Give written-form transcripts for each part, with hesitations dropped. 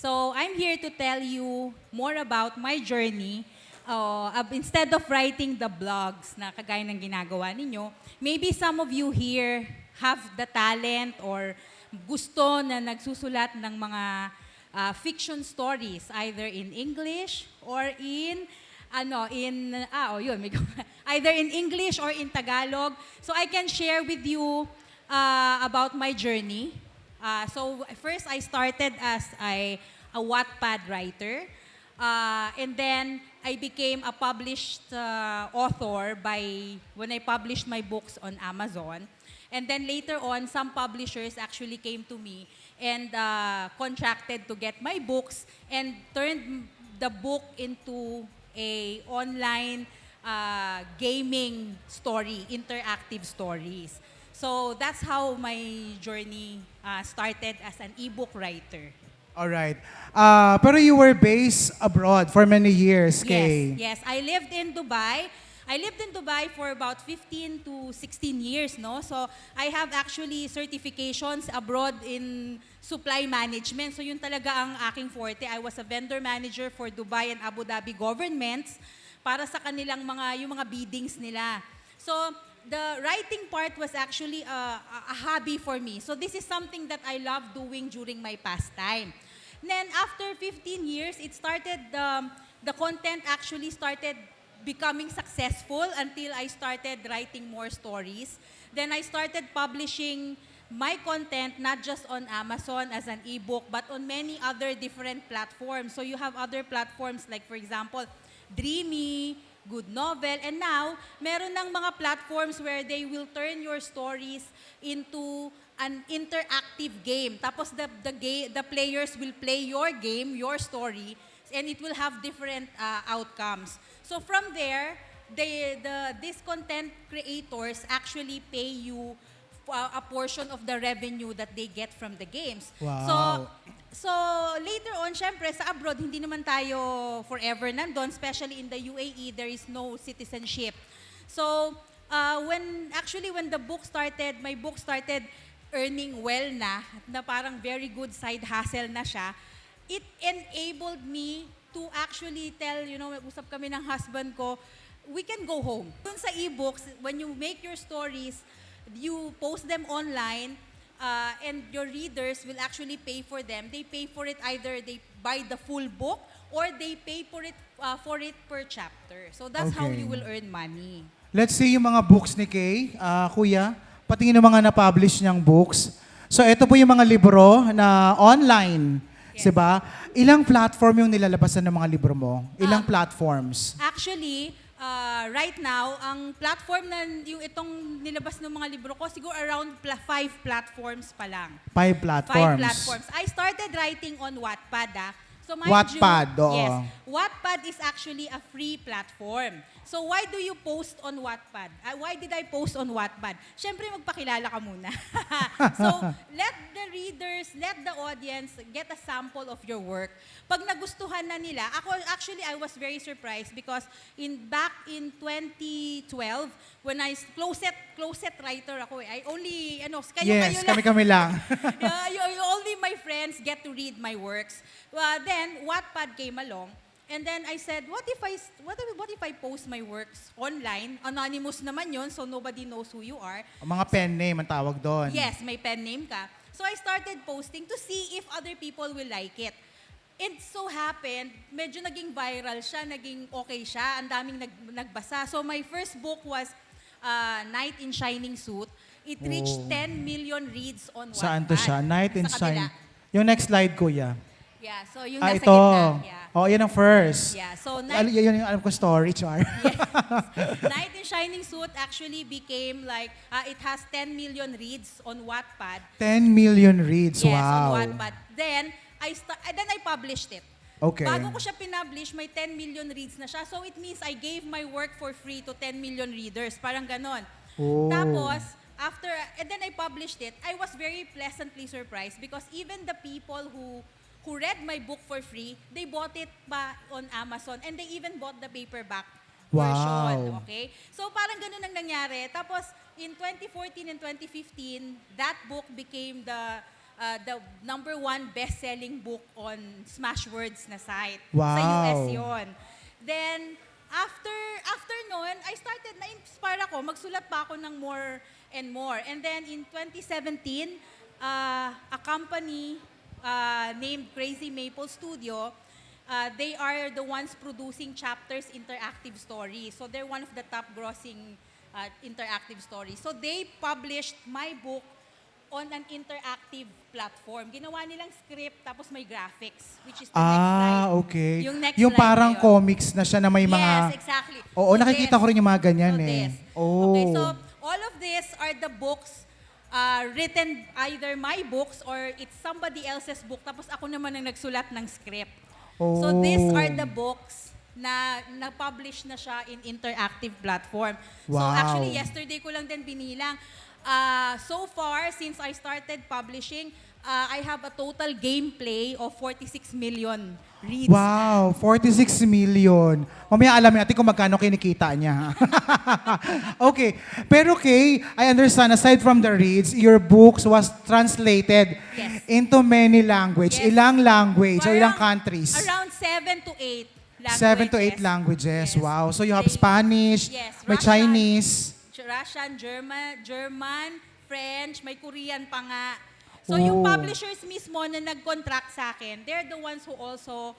So I'm here to tell you more about my journey. Instead of writing the blogs na kagaya ng ginagawa ninyo, maybe some of you here have the talent or gusto na nagsusulat ng mga fiction stories either in English or in either in English or in Tagalog. So I can share with you about my journey. So first I started as a Wattpad writer. And then I became a published author when I published my books on Amazon. And then later on, some publishers actually came to me and contracted to get my books and turned the book into a online gaming story, interactive stories. So that's how my journey started as an ebook writer. All right. Pero you were based abroad for many years, Kaye. Yes. I lived in Dubai. I lived in Dubai for about 15 to 16 years, no? So I have actually certifications abroad in supply management. So yun talaga ang aking forte. I was a vendor manager for Dubai and Abu Dhabi governments para sa kanilang yung mga biddings nila. So the writing part was actually a hobby for me. So this is something that I love doing during my pastime. Then after 15 years, it started, the content actually started becoming successful until I started writing more stories. Then I started publishing my content not just on Amazon as an ebook, but on many other different platforms. So you have other platforms like, for example, Dreamy, Good Novel, and now, meron ng mga platforms where they will turn your stories into an interactive game. Tapos the players will play your game, your story, and it will have different outcomes. So from there, these content creators actually pay you a portion of the revenue that they get from the games. Wow. So later on, syempre, sa abroad, hindi naman tayo forever nandun, especially in the UAE, there is no citizenship. So when my book started earning well na parang very good side hustle na siya, it enabled me to actually tell, usap kami ng husband ko, we can go home. Dun sa e-books, when you make your stories, you post them online, and your readers will actually pay for them. They pay for it either they buy the full book or they pay for it per chapter. So that's how you will earn money. Let's see yung mga books ni Kaye. Kuya, patingin ng mga na-publish niyang books. So ito po yung mga libro na online. Yes. Diba? Ilang platform yung nilalabasan ng mga libro mo? Ilang platforms? Actually, right now, ang platform na yung itong nilabas ng mga libro ko, siguro around 5 platforms pa lang. 5 platforms. 5 platforms. I started writing on Wattpad. So mind Wattpad, you, oo. yes, Wattpad is actually a free platform. So why do you post on Wattpad? Why did I post on Wattpad? Siyempre magpakilala ka muna. So let the readers, let the audience get a sample of your work. Pag nagustuhan na nila, I was very surprised because back in 2012, when I closet writer ako, I only kayo Yes, lang. kami lang. Only my friends get to read my works. Then Wattpad came along. And then I said, what if I post my works online? Anonymous naman yon, so nobody knows who you are. Mga pen name ang tawag doon. Yes, may pen name ka. So I started posting to see if other people will like it. It so happened, medyo naging viral siya, naging okay siya, ang daming nagbasa. So my first book was Knight in Shining Suit. It reached 10 million reads on Wattpad. Saan to siya? Knight in Sa kabila. Shining. Yung next slide, kuya. Yeah, so yung nasa Ito. gitna. Yeah. Oh, yan ang first. Yeah, so Yun yung alam ko story, Char. Yes. Knight in Shining Suit actually became it has 10 million reads on Wattpad. 10 million reads, Yes, wow. on Wattpad. Then I published it. Okay. Bago ko siya pinublish, may 10 million reads na siya. So it means I gave my work for free to 10 million readers. Parang ganon. Oh. Tapos, and then I published it, I was very pleasantly surprised because even the people who read my book for free, they bought it pa on Amazon and they even bought the paperback version. Okay? So parang ganun ang nangyari. Tapos in 2014 and 2015, that book became the #1 best-selling book on Smashwords na site. Wow. Sa US yon. Then, after nun, I started, na-inspire ako, magsulat pa ako ng more and more. And then in 2017, a company named Crazy Maple Studio, they are the ones producing Chapters Interactive Stories. So they're one of the top grossing interactive stories. So they published my book on an interactive platform. Ginawa nilang script, tapos may graphics, which is the next slide. Okay. Yung next Yung slide parang na yun. comics na siya na may mga... Yes, exactly. Oo, So nakikita ko rin yung mga ganyan so eh. this. Oh. Okay, so all of these are the books written either my books or it's somebody else's book, tapos ako naman ang nagsulat ng script. So these are the books na na-publish na siya in interactive platform. So Wow. actually, yesterday ko lang din binilang. So far, since I started publishing, I have a total gameplay of 46 million reads. Wow, 46 million. Mamaya alam natin kung magkano kinikita niya. Okay. Pero Kay, I understand, aside from the reads, your books was translated Yes. into many language. Yes. Ilang language or ilang Parang countries? Around 7 to 8 languages. 7 to 8 languages. Yes. Wow. So you have They- Spanish, Yes, may Russian, Chinese. Russian, German, French, may Korean pa nga. So yung Oh. publishers mismo na nag-contract sa akin, they're the ones who also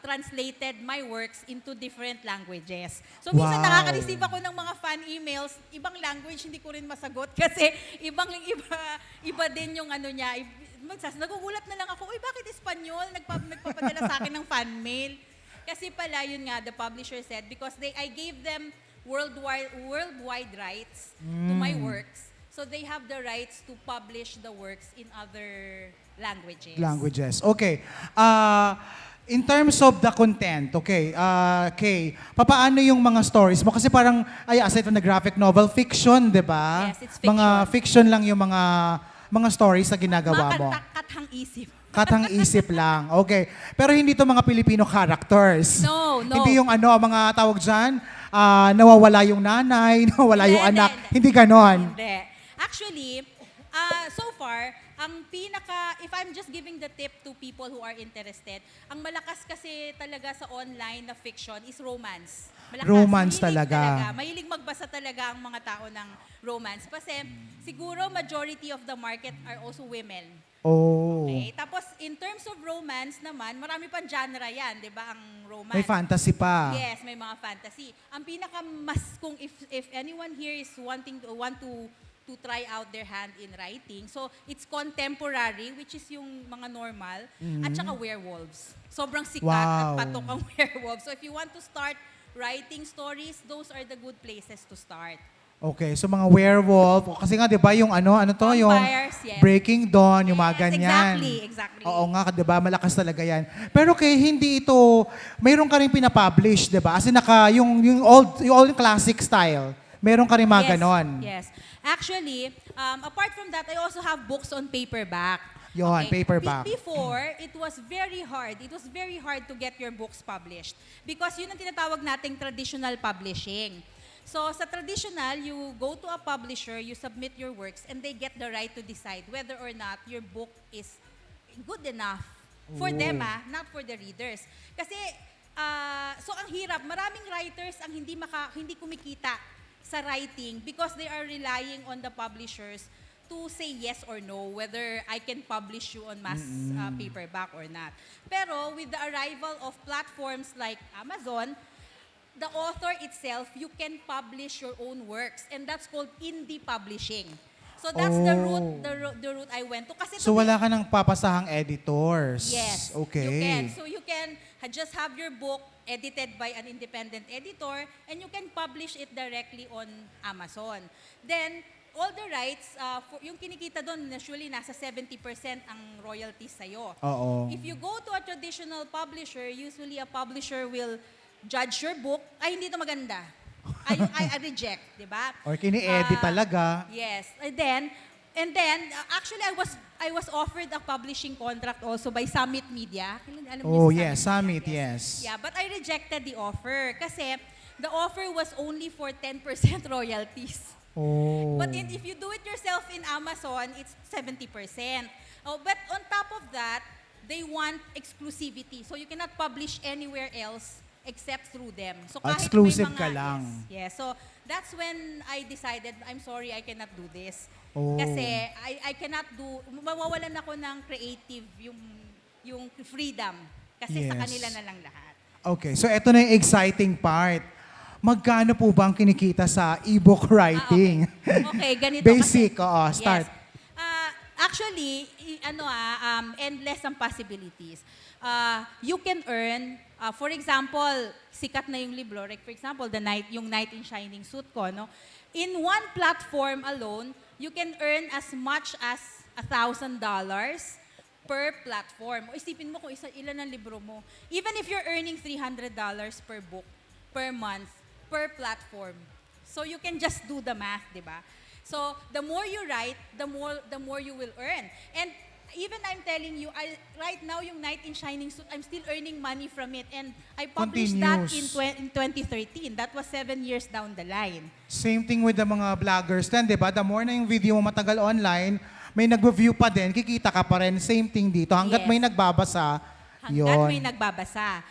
translated my works into different languages. So minsan Wow. nakaka-receive ako ng mga fan emails, ibang language hindi ko rin masagot kasi iba din yung ano niya. Nagugulat na lang ako, uy, bakit Espanyol? Nagpapadala sa akin ng fan mail. Kasi pala, yun nga, the publisher said, because I gave them worldwide rights to my works. So they have the rights to publish the works in other languages. Okay. In terms of the content, okay, Kay, papaano yung mga stories mo? Kasi parang, aside from the graphic novel, fiction, di ba? Yes, it's Mga fiction. fiction lang yung mga stories na ginagawa mo. Kathang isip. Katang isip lang. Okay. Pero hindi to mga Filipino characters. No. Hindi yung mga tawag dyan, nawawala yung nanay, nawawala yung Hindi, anak. hindi. Hindi ganon. Hindi. Actually, so far, if I'm just giving the tip to people who are interested, ang malakas kasi talaga sa online na fiction is romance. Malakas. Romance Mahilig talaga. Mahilig magbasa talaga ang mga tao ng romance. Kasi siguro majority of the market are also women. Oh. Okay? Tapos in terms of romance naman, marami pang genre yan, di ba? Ang romance. May fantasy pa. Yes, may mga fantasy. Ang pinakamas kung if anyone here is want to try out their hand in writing. So, it's contemporary, which is yung mga normal, at saka werewolves. Sobrang sikat at Wow. patok ang werewolves. So, if you want to start writing stories, those are the good places to start. Okay, so mga werewolf, kasi nga 'di ba yung yung Vampires, yes. Breaking Dawn, yung mga Yes, ganyan. exactly. Oo nga, 'di ba? Malakas talaga 'yan. Pero kay hindi ito, mayroon ka rin pinapublish, 'di ba? Kasi yung old classic style. Meron ka rin mga ganon. Yes. Actually, apart from that, I also have books on paperback. Yon, paperback. Before, it was very hard. It was very hard to get your books published because yun ang tinatawag nating traditional publishing. So sa traditional, you go to a publisher, you submit your works, and they get the right to decide whether or not your book is good enough for them, not for the readers. Kasi, so ang hirap, maraming writers ang hindi kumikita sa writing because they are relying on the publishers to say yes or no, whether I can publish you on mass paperback or not. Pero with the arrival of platforms like Amazon, the author itself, you can publish your own works, and that's called indie publishing. So that's the route I went to. Kasi So wala ka nang papasahang editors. yes, Okay. you can. So you can just have your book edited by an independent editor, and you can publish it directly on Amazon. Then, all the rights, yung kinikita doon, usually nasa 70% ang royalties sa'yo. Oo. If you go to a traditional publisher, usually a publisher will judge your book, ay hindi ito maganda. I reject, di ba? Or kini-edit talaga. Yes. And then actually I was offered a publishing contract also by Summit Media. Alam niyo Oh, si yes, Summit, yes. Yeah, but I rejected the offer kasi the offer was only for 10% royalties. Oh. But if you do it yourself in Amazon, it's 70%. Oh, but on top of that, they want exclusivity. So you cannot publish anywhere else except through them. So kahit Exclusive may ka mga, lang. Yes. So that's when I decided, I'm sorry, I cannot do this. Oh. Kasi I cannot do, mawawalan ako ng creative, yung freedom. Kasi sa Yes. kanila na lang lahat. Okay, so ito na yung exciting part. Magkano po ba ang kinikita sa e-book writing? Okay, ganito Basic, kasi. oo, start. Yes. Actually, endless ang possibilities. You can earn, for example, sikat na yung libro, like for example, yung Knight in Shining Suit ko, no? In one platform alone, you can earn as much as $1,000 per platform. O isipin mo kung ilan ang libro mo. Even if you're earning $300 per book, per month, per platform. So you can just do the math, di ba? So the more you write, the more you will earn. And even I'm telling you, right now yung Knight in Shining Suit, I'm still earning money from it. And I published that in 2013. That was 7 years down the line. Same thing with the mga vloggers din, di ba? The more na yung video mo matagal online, may nag-view pa din, kikita ka pa rin. Same thing dito. Hanggat Yes. may nagbabasa, Hanggat yun. may nagbabasa.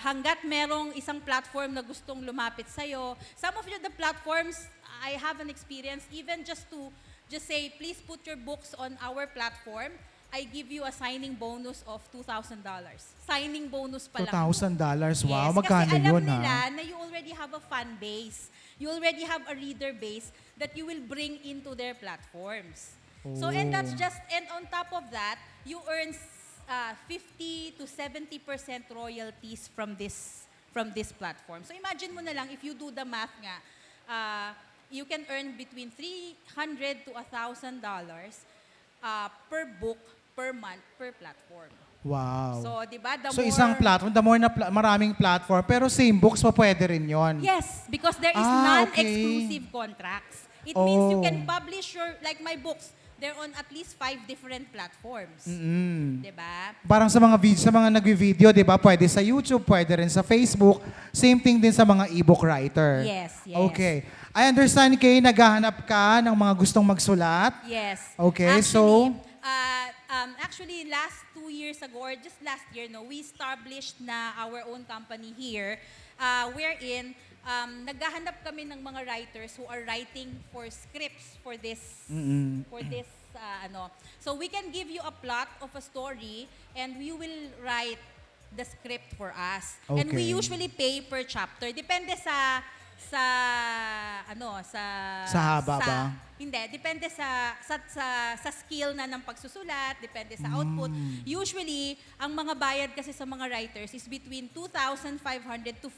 Hanggat merong isang platform na gustong lumapit sa'yo. Some of the platforms, I have an experience, even just say, please put your books on our platform, I give you a signing bonus of $2,000. Signing bonus pa lang. $2,000, wow, Yes, magkano kasi alam yun nila ha? na you already have a fan base. You already have a reader base that you will bring into their platforms. So, and that's just, and on top of that, you earn 50 to 70% royalties from this platform. So imagine mo na lang, if you do the math nga, you can earn between $300 to $1,000 per book, per month, per platform. Wow. So, di ba, So isang platform, the more na maraming platform, pero same books pa pwede rin yon. Yes, because there is Okay. non-exclusive contracts. It means you can publish like my books, they're on at least 5 different platforms. Di ba? Parang sa mga nagvi-video, di ba? Pwede sa YouTube, pwede rin sa Facebook. Same thing din sa mga e-book writer. Yes, yes. Okay. I understand, Kaye, naghahanap ka ng mga gustong magsulat. Yes. Okay, Actually, last 2 years ago, or just last year, no, we established na our own company here, wherein naghahanap kami ng mga writers who are writing for scripts for this, So we can give you a plot of a story, and we will write the script for us. And we Okay. usually pay per chapter. Depende sa haba ba? Hindi, depende sa skill na ng pagsusulat, depende sa output. Usually, ang mga bayad kasi sa mga writers is between 2,500 to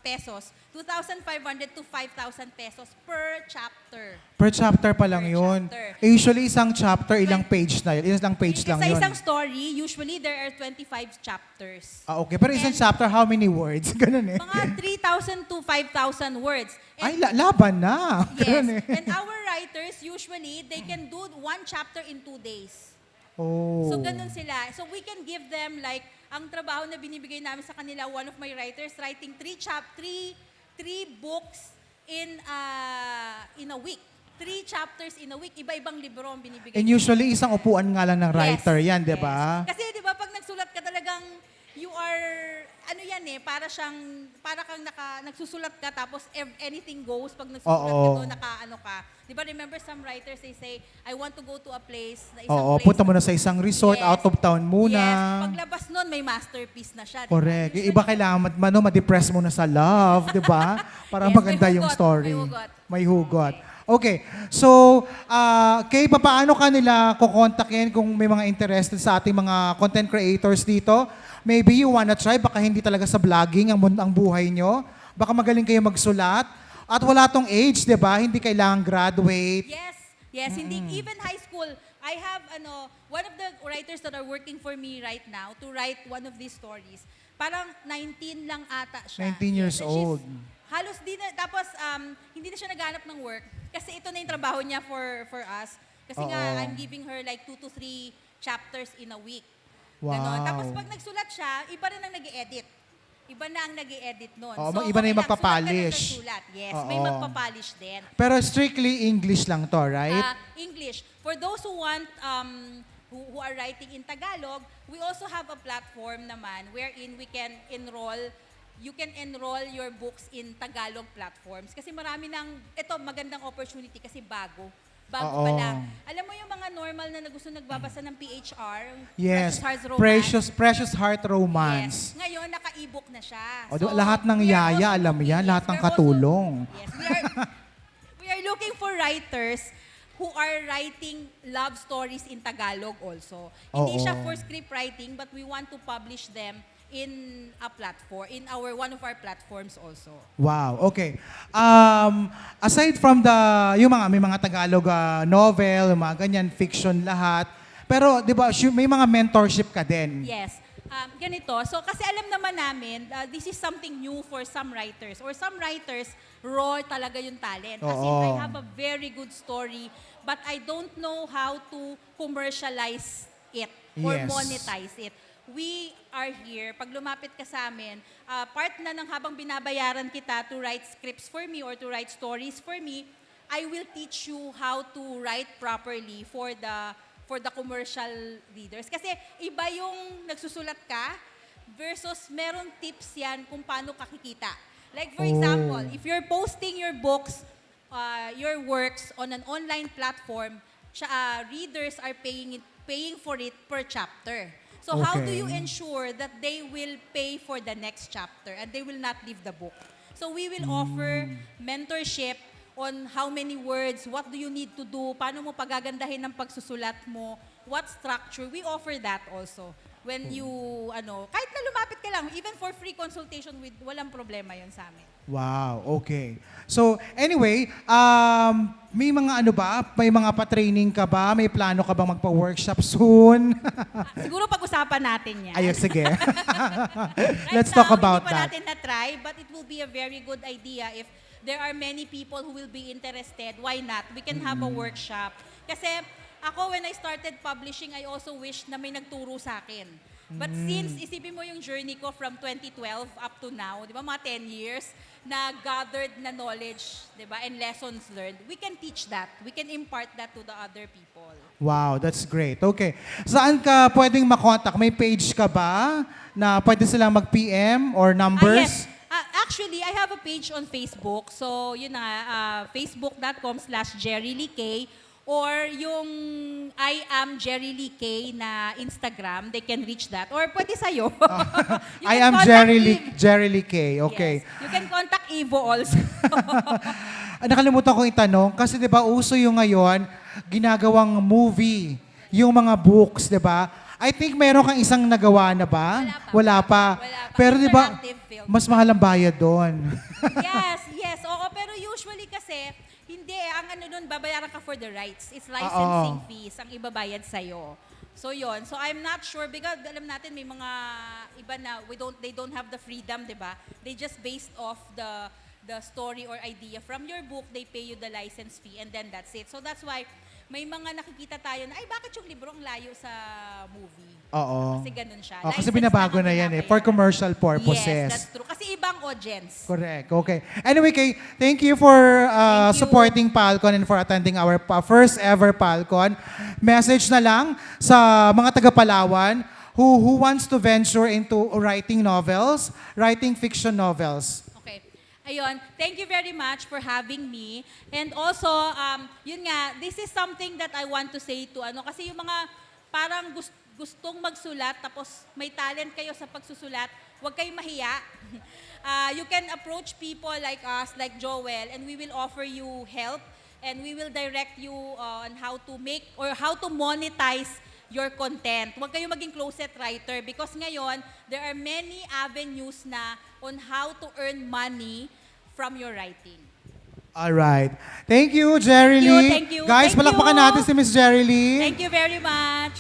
pesos, 2,500 to 5,000 pesos per chapter. Per chapter pa lang Per yun. chapter. Usually, isang chapter, ilang page na yun? Ilang page lang Sa yun? isang story, usually there are 25 chapters. Okay. Pero isang chapter, how many words? Ganun eh. Mga 3,000 to 5,000 words. Ay, laban na. Yes. Ganun eh. And our writers, usually, they can do 1 chapter in 2 days. Oh. So, ganun sila. So, we can give them like, ang trabaho na binibigay namin sa kanila, one of my writers, writing 3 books in a week. 3 chapters in a week. Iba-ibang libro ang binibigay. And usually, isang upuan nga lang ng writer yan, di ba? Kasi di ba, pag nagsulat ka talagang, you are, para kang nagsusulat ka, tapos anything goes pag nagsusulat Oo. ka doon, ka. Di ba, remember some writers, they say, I want to go to a place, na isang Oo, place. punta mo na sa isang resort, Yes. out of town muna. Yes, paglabas nun, may masterpiece na siya. di ba? Correct. Yung Usually, iba kailangan ma-depress mo na sa love, di ba? Para Yes, maganda may yung hugot, story. may hugot. May hugot. Okay. So, Kaye, paano ka nila kukontakin kung may mga interested sa ating mga content creators dito? Maybe you wanna try, baka hindi talaga sa vlogging ang buhay nyo. Baka magaling kayo magsulat. At wala tong age, di ba? Hindi kailangan graduate. Yes, hindi even high school. I have one of the writers that are working for me right now to write one of these stories. Parang 19 lang ata siya. 19 years and she's old. Halos tapos hindi na siya naghanap ng work kasi ito na yung trabaho niya for us. Kasi nga Oo. I'm giving her like 2 to 3 chapters in a week. Wow. Ganon. Tapos pag nagsulat siya, iba rin ang nag-i-edit. Iba na ang nag-i-edit nun. Oo, iba na yung lang, sulat ka magpapolish. ng sulat. Yes, Oo. may magpapolish din. Pero strictly English lang to, right? English. For those who want who are writing in Tagalog, we also have a platform naman wherein you can enroll your books in Tagalog platforms. Kasi marami ito magandang opportunity kasi bago Oo. pa lang. Alam mo yung mga normal na gusto nagbabasa ng PHR, Yes, Precious Heart Precious Heart Romance. Romance. Yes. Ngayon, naka-ebook na siya. O, lahat ng we are yaya, also alam looking- yan, lahat yes, ng we are also- katulong. Yes, we are looking for writers who are writing love stories in Tagalog also. Hindi Oo. siya for script writing, but we want to publish them in a platform, in one of our platforms also. Wow, okay. Aside from may mga Tagalog novel, yung mga ganyan, fiction lahat. Pero, di ba, may mga mentorship ka din. Yes. Ganito. So, kasi alam naman namin, this is something new for some writers. Or some writers, raw talaga yung talent. As in, I Oo. have a very good story, but I don't know how to commercialize it or Yes. monetize it. We are here, pag lumapit ka sa amin, part na ng habang binabayaran kita to write scripts for me or to write stories for me, I will teach you how to write properly for the commercial readers. Kasi iba yung nagsusulat ka versus merong tips yan kung paano kakikita. Like for example, if you're posting your books, your works on an online platform, readers are paying for it per chapter. So how do Okay. you ensure that they will pay for the next chapter and they will not leave the book? So we will offer mentorship on how many words, what do you need to do, paano mo pagagandahin ng pagsusulat mo, what structure. We offer that also. When you, kahit na lumapit ka lang, even for free consultation, walang problema yon sa amin. Wow, okay. So, anyway, may mga may mga pa-training ka ba? May plano ka bang magpa-workshop soon? Siguro pag-usapan natin yan. Ayun, sige. Right Let's talk now, about hindi pa that. natin na-try, but it will be a very good idea if there are many people who will be interested. Why not? We can have a workshop. Kasi ako, when I started publishing, I also wish na may nagturo sa akin. But since, isipin mo yung journey ko from 2012 up to now, di ba, mga 10 years, na gathered na knowledge, di ba, and lessons learned, we can teach that. We can impart that to the other people. Wow, that's great. Okay. Saan ka pwedeng makontak? May page ka ba na pwede silang mag-PM or numbers? Yes. Actually, I have a page on Facebook. So, yun na, facebook.com/Jerilee Kaye. Or yung I am Jerilee Kaye na Instagram, they can reach that. Or pwede sa'yo. You I can am contact Jerilee Kaye. Okay. Yes. You can contact Evo also. Nakalimutan kong itanong, kasi di ba uso yung ngayon, ginagawang movie, yung mga books, di ba? I think meron kang isang nagawa na ba? Wala pa. Pero di ba, Interactive film. mas mahal ang bayad doon. Yes. Oo, pero usually kasi, hindi, ang nun, babayaran ka for the rights. It's licensing fees ang ibabayad sa'yo. So yon. So I'm not sure because alam natin may mga iba na they don't have the freedom, 'di ba? They just based off the story or idea from your book, they pay you the license fee and then that's it. So that's why may mga nakikita tayo na, ay, bakit yung libro ang layo sa movie? Oo. Kasi ganun siya. Oh, kasi License binabago lang ang na yan binabayaran. for commercial purposes. Yes, that's true. Kasi ibang audience. Correct. Okay. Anyway, Kay, thank you for Thank you. supporting Palcon and for attending our first ever Palcon. Message na lang sa mga taga-Palawan who wants to venture into writing novels, writing fiction novels. Okay. Ayun, thank you very much for having me. And also, yun nga, this is something that I want to say to kasi yung mga parang gustong magsulat tapos may talent kayo sa pagsusulat, huwag kayong mahiya. You can approach people like us, like Joel, and we will offer you help and we will direct you on how to make or how to monetize your content. Huwag kayong maging closet writer because ngayon, there are many avenues na on how to earn money from your writing. All right. Thank you, Jerilee. Thank you. Guys, Thank palakpakan you. natin si Miss Jerilee. Thank you very much.